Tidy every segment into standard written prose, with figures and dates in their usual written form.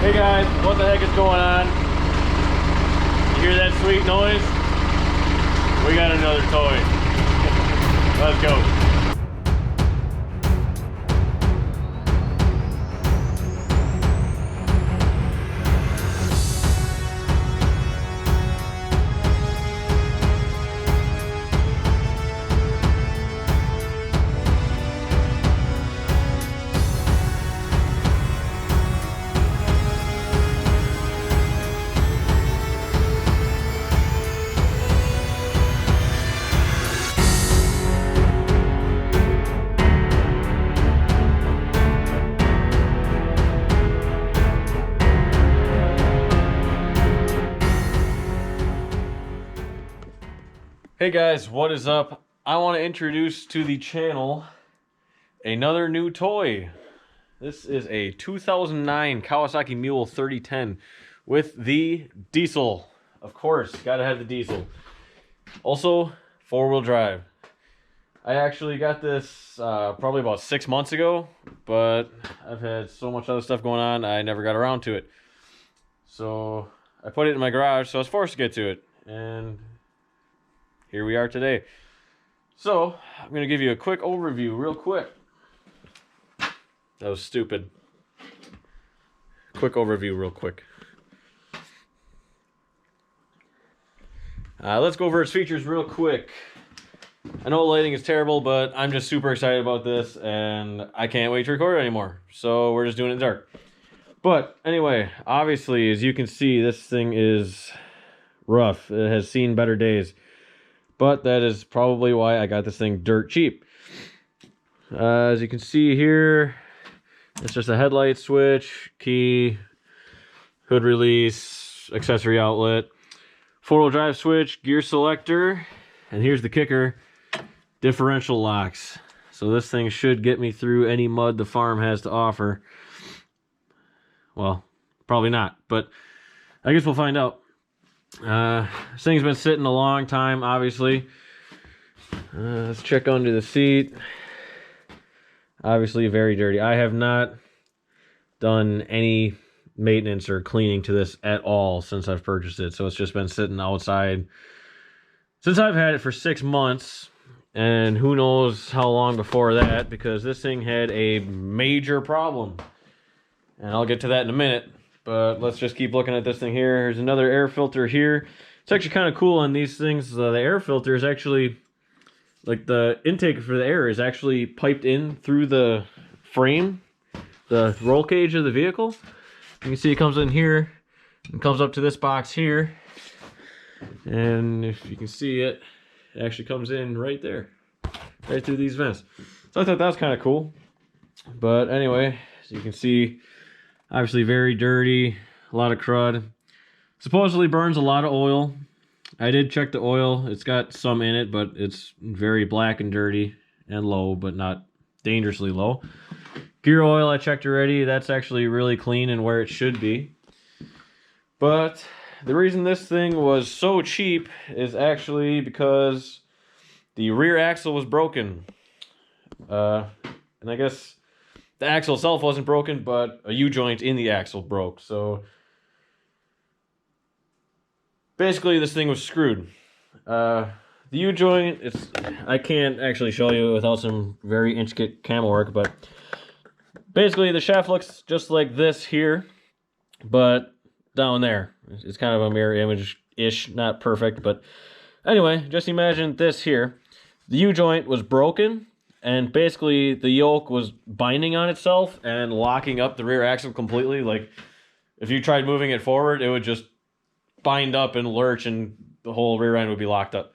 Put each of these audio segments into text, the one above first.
Hey guys, what the heck is going on? You hear that sweet noise? We got another toy. Let's go. Hey guys, what is up? I want to introduce to the channel another new toy. This is a 2009 Kawasaki Mule 3010 with the diesel. Of course, gotta have the diesel. Also, four-wheel drive. I actually got this probably about 6 months ago, but I've had so much other stuff going on, I never got around to it. So I put it in my garage, so I was forced to get to it. And here we are today. So, I'm going to give you a quick overview real quick. That was stupid. Quick overview real quick. Let's go over its features real quick. I know lighting is terrible, but I'm just super excited about this, and I can't wait to record it anymore. So, we're just doing it in the dark. But, anyway, obviously, as you can see, this thing is rough. It has seen better days. But that is probably why I got this thing dirt cheap. As you can see here, it's just a headlight switch, key, hood release, accessory outlet, four-wheel drive switch, gear selector, and here's the kicker, differential locks. So this thing should get me through any mud the farm has to offer. Well, probably not, but I guess we'll find out. This thing's been sitting a long time, obviously. Let's check under the seat. Obviously very dirty. I have not done any maintenance or cleaning to this at all since I've purchased it. So it's just been sitting outside since I've had it for 6 months. And who knows how long before that, because this thing had a major problem. And I'll get to that in a minute. But let's just keep looking at this thing here. There's another air filter here. It's actually kind of cool on these things. The air filter is actually, like the intake for the air is actually piped in through the frame, the roll cage of the vehicle. You can see it comes in here and comes up to this box here. And if you can see it, it actually comes in right there, right through these vents. So I thought that was kind of cool. But anyway, as you can see, obviously very dirty, a lot of crud. Supposedly burns a lot of oil. I did check the oil. It's got some in it, but it's very black and dirty and low, but not dangerously low. Gear oil, I checked already. That's actually really clean and where it should be. But the reason this thing was so cheap is actually because the rear axle was broken. And I guess the axle itself wasn't broken, but a U-joint in the axle broke. So basically this thing was screwed. The U-joint, I can't actually show you without some very intricate camo work, but basically the shaft looks just like this here, but down there. It's kind of a mirror image-ish, not perfect, but anyway, just imagine this here. The U-joint was broken, and basically the yoke was binding on itself and locking up the rear axle completely. Like, if you tried moving it forward, it would just bind up and lurch and the whole rear end would be locked up.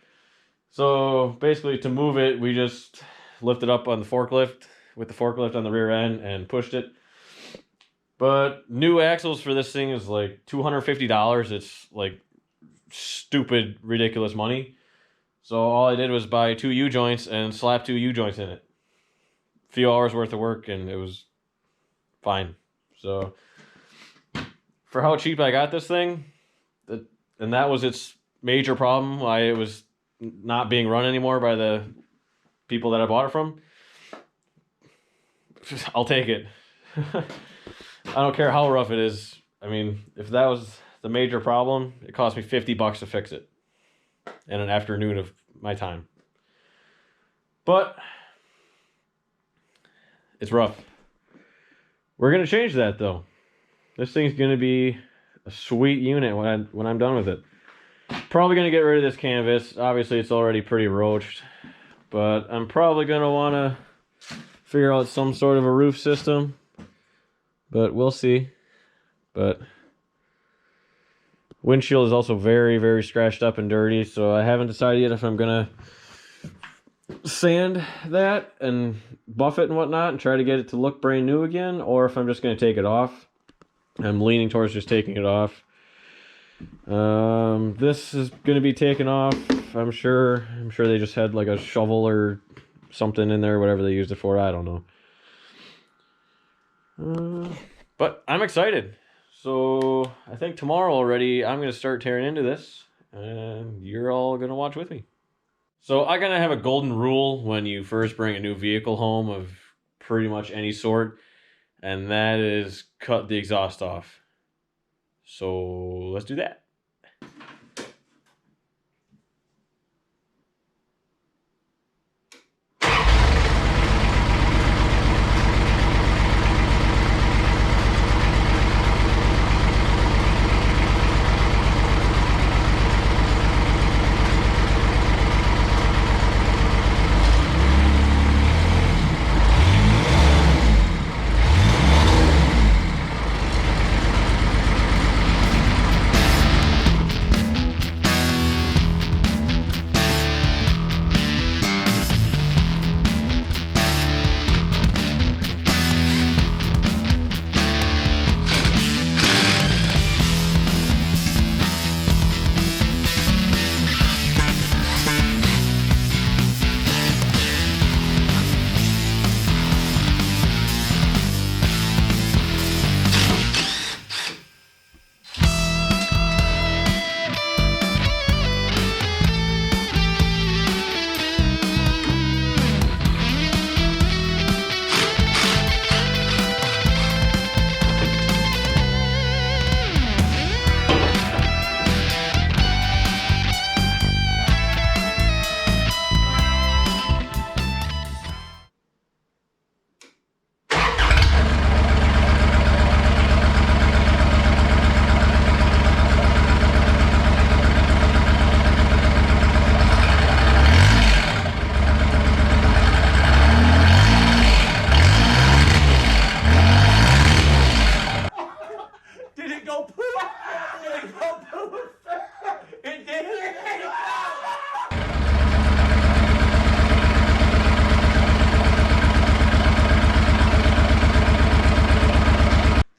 So basically to move it, we just lifted up on the forklift with the forklift on the rear end and pushed it. But new axles for this thing is like $250. It's like stupid, ridiculous money. So all I did was buy 2 U-joints and slap 2 U-joints in it. A few hours worth of work and it was fine. So for how cheap I got this thing, and that was its major problem, why it was not being run anymore by the people that I bought it from, I'll take it. I don't care how rough it is. I mean, if that was the major problem, it cost me $50 to fix it in an afternoon of my time. But it's rough. We're gonna change that though. This thing's gonna be a sweet unit when I'm done with it. Probably gonna get rid of this canvas. Obviously, it's already pretty roached, but I'm probably gonna wanna figure out some sort of a roof system. But we'll see. But windshield is also very, very scratched up and dirty, so I haven't decided yet if I'm gonna sand that and buff it and whatnot and try to get it to look brand new again, or if I'm just gonna take it off. I'm leaning towards just taking it off. This is gonna be taken off. I'm sure they just had like a shovel or something in there, whatever they used it for. I don't know. But I'm excited. So I think tomorrow already I'm gonna start tearing into this, and you're all gonna watch with me. So I gotta have a golden rule when you first bring a new vehicle home of pretty much any sort, and that is cut the exhaust off. So let's do that.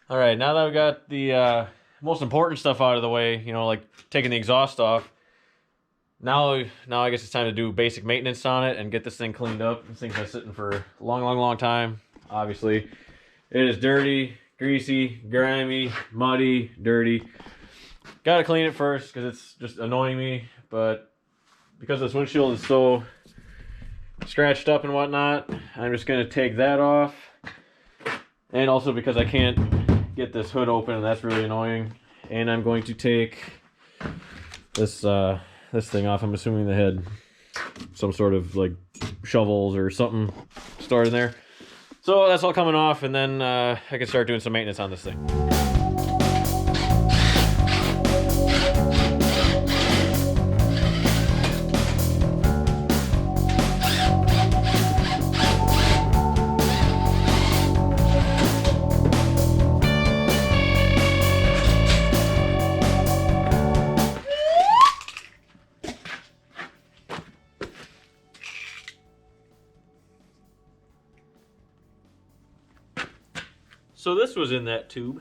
All right, now that I've got the most important stuff out of the way, you know, like taking the exhaust off, now I guess it's time to do basic maintenance on it and get this thing cleaned up. This thing's been sitting for a long time, obviously. It is dirty, greasy, grimy, muddy, dirty. Gotta clean it first because it's just annoying me, but because this windshield is so scratched up and whatnot, I'm just gonna take that off. And also because I can't get this hood open, and that's really annoying. And I'm going to take this this thing off. I'm assuming they had some sort of like shovels or something stored in there. So that's all coming off, and then I can start doing some maintenance on this thing. So this was in that tube.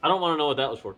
I don't want to know what that was for.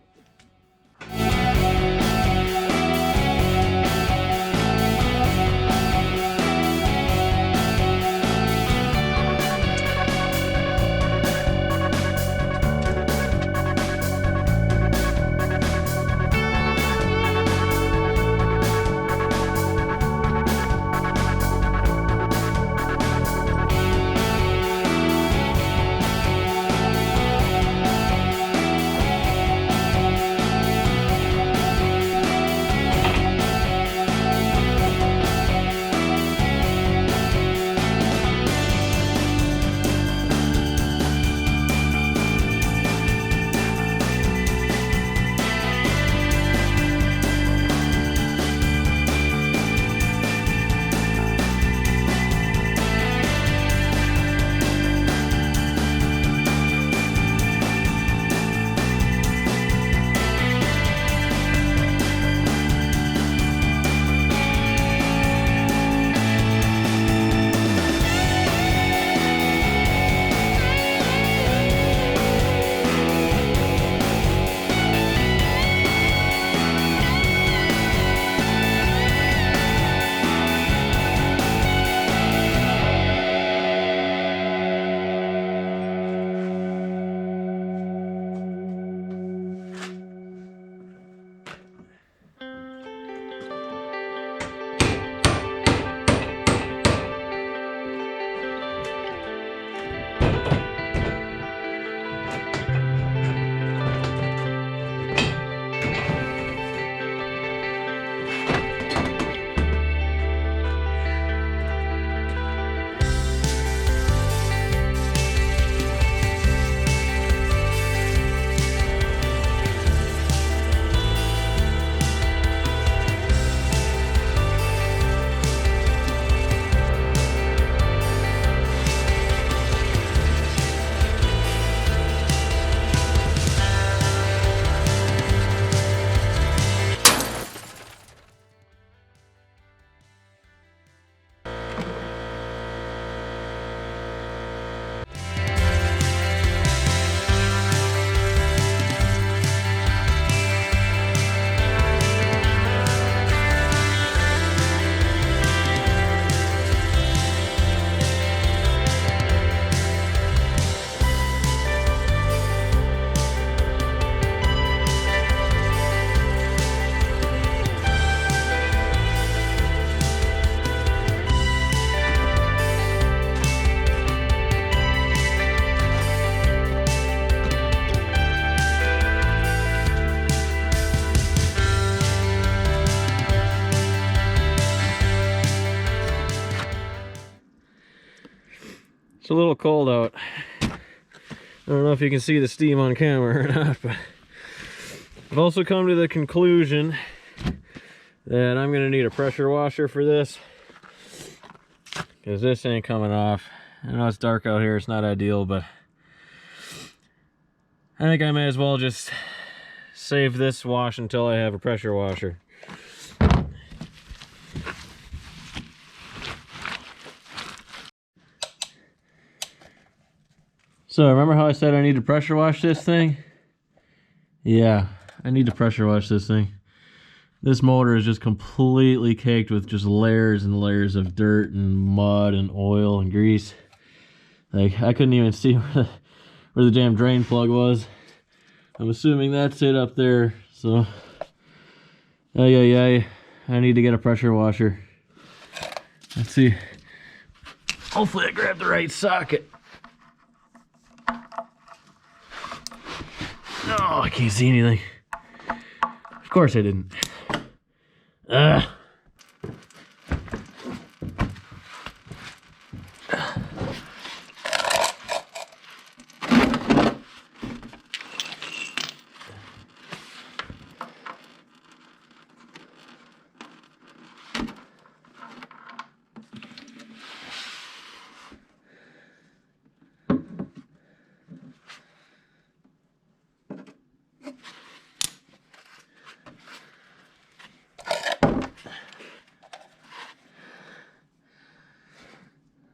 It's a little cold out. I don't know if you can see the steam on camera or not, but I've also come to the conclusion that I'm gonna need a pressure washer for this, because this ain't coming off. I know it's dark out here, it's not ideal, but I think I may as well just save this wash until I have a pressure washer. So remember how I said I need to pressure wash this thing? Yeah, I need to pressure wash this thing. This motor is just completely caked with just layers and layers of dirt and mud and oil and grease. Like, I couldn't even see where the damn drain plug was. I'm assuming that's it up there. So, I need to get a pressure washer. Let's see. Hopefully I grabbed the right socket. Oh, I can't see anything. Of course I didn't.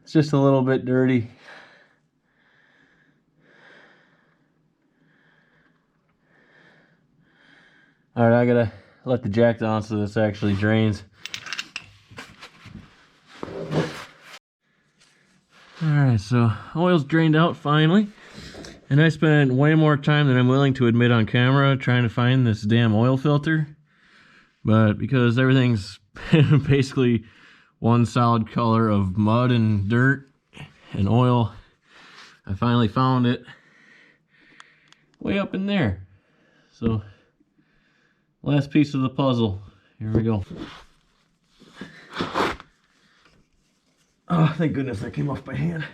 It's just a little bit dirty. All right, I gotta let the jack down so this actually drains. All right, so oil's drained out finally. And I spent way more time than I'm willing to admit on camera trying to find this damn oil filter. But because everything's basically one solid color of mud and dirt and oil, I finally found it way up in there. So, last piece of the puzzle. Here we go. Oh, thank goodness that came off by hand.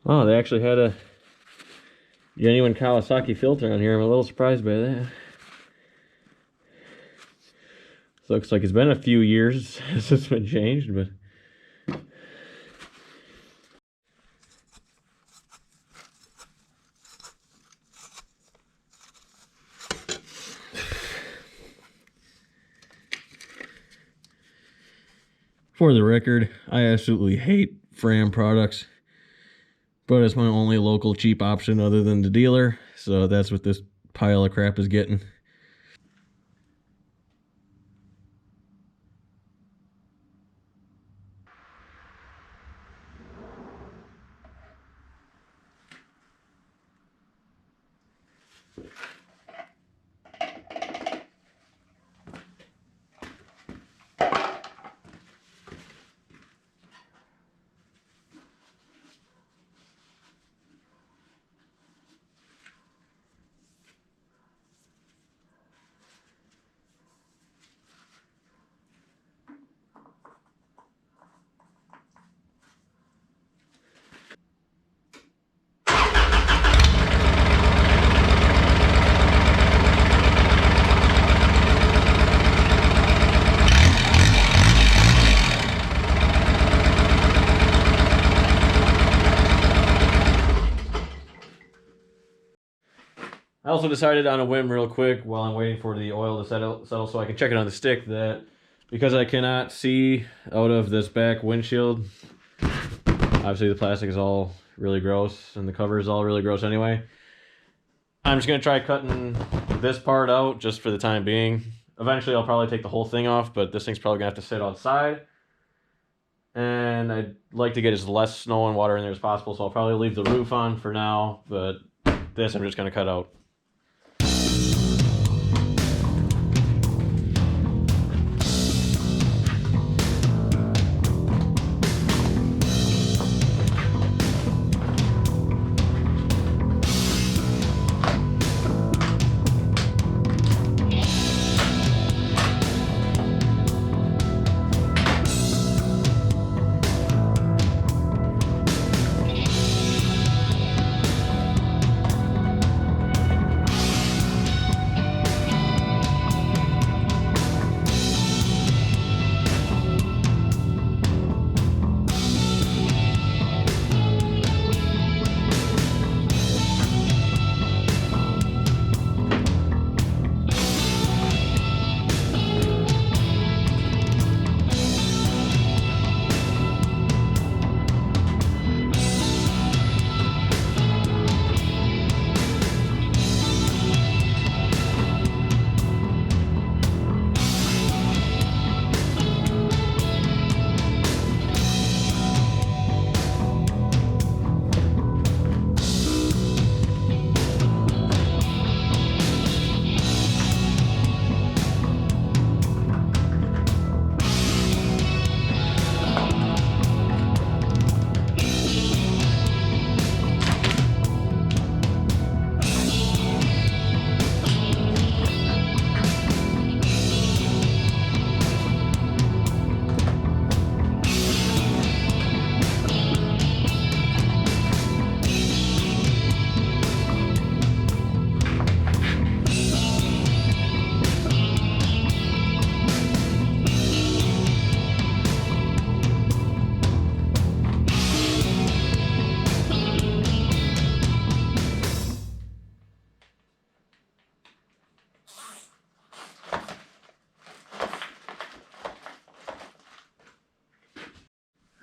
Oh, they actually had a genuine Kawasaki filter on here. I'm a little surprised by that. Looks like it's been a few years since it's been changed, but for the record, I absolutely hate Fram products. But it's my only local cheap option other than the dealer, so that's what this pile of crap is getting. I also decided on a whim real quick while I'm waiting for the oil to settle so I can check it on the stick that because I cannot see out of this back windshield, obviously the plastic is all really gross and the cover is all really gross anyway. I'm just going to try cutting this part out just for the time being. Eventually I'll probably take the whole thing off, but this thing's probably going to have to sit outside. And I'd like to get as less snow and water in there as possible, so I'll probably leave the roof on for now, but this I'm just going to cut out.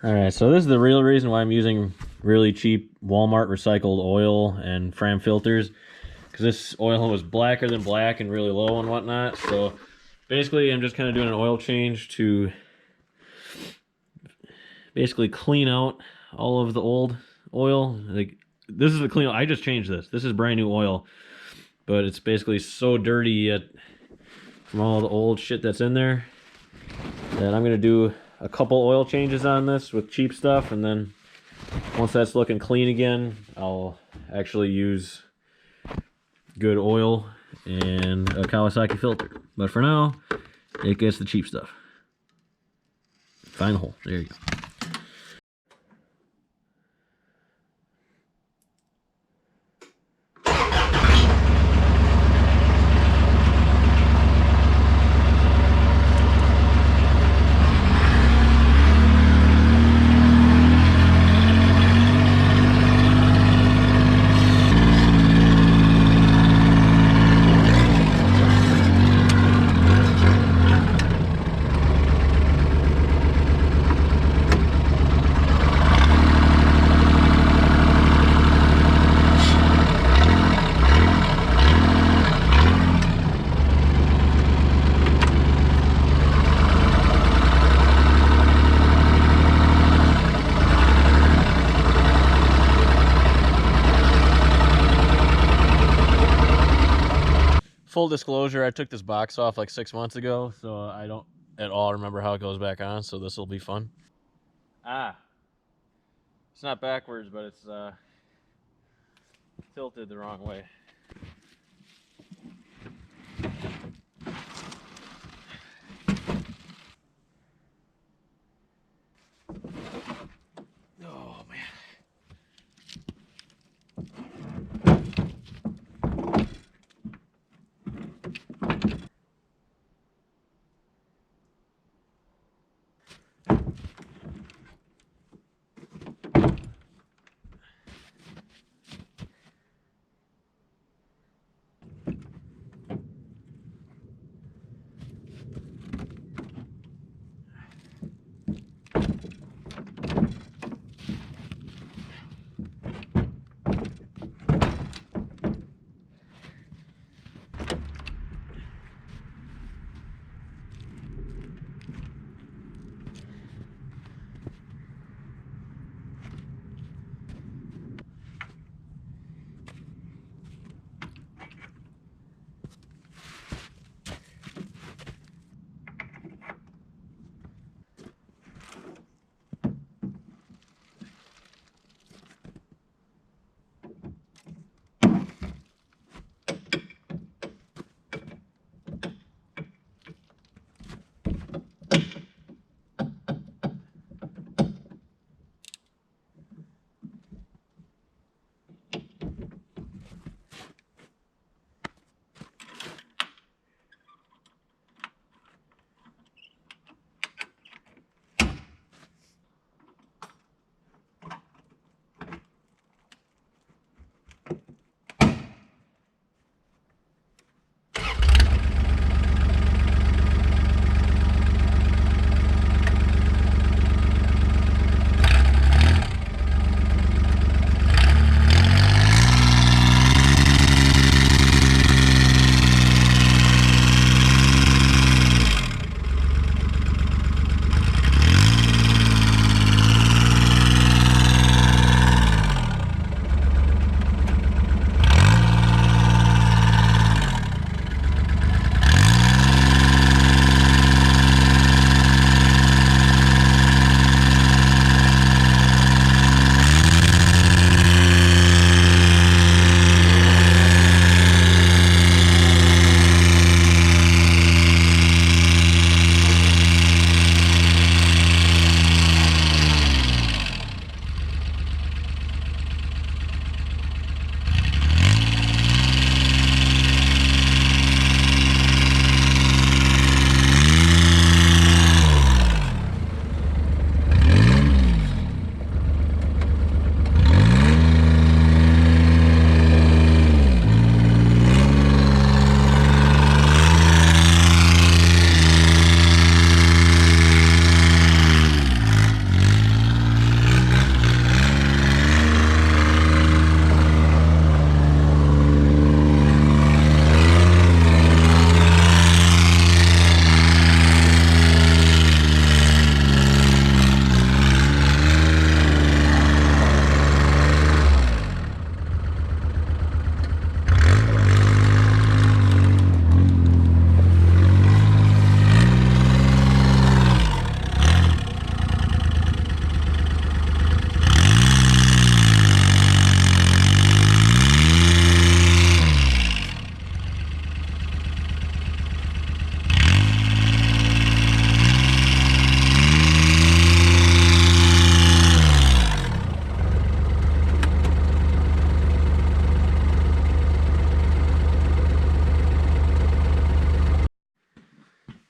Alright, so this is the real reason why I'm using really cheap Walmart recycled oil and Fram filters. Because this oil was blacker than black and really low and whatnot. So basically I'm just kind of doing an oil change to basically clean out all of the old oil. Like, this is the clean. I just changed this. This is brand new oil. But it's basically so dirty yet from all the old shit that's in there that I'm going to do a couple oil changes on this with cheap stuff, and then once that's looking clean again, I'll actually use good oil and a Kawasaki filter. But for now, it gets the cheap stuff. Find the hole. There you go. Full disclosure, I took this box off like 6 months ago, so I don't at all remember how it goes back on, so this will be fun. It's not backwards, but it's tilted the wrong way. Oh, man.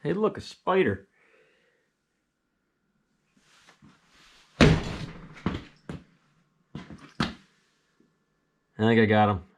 Hey, look, a spider. I think I got him.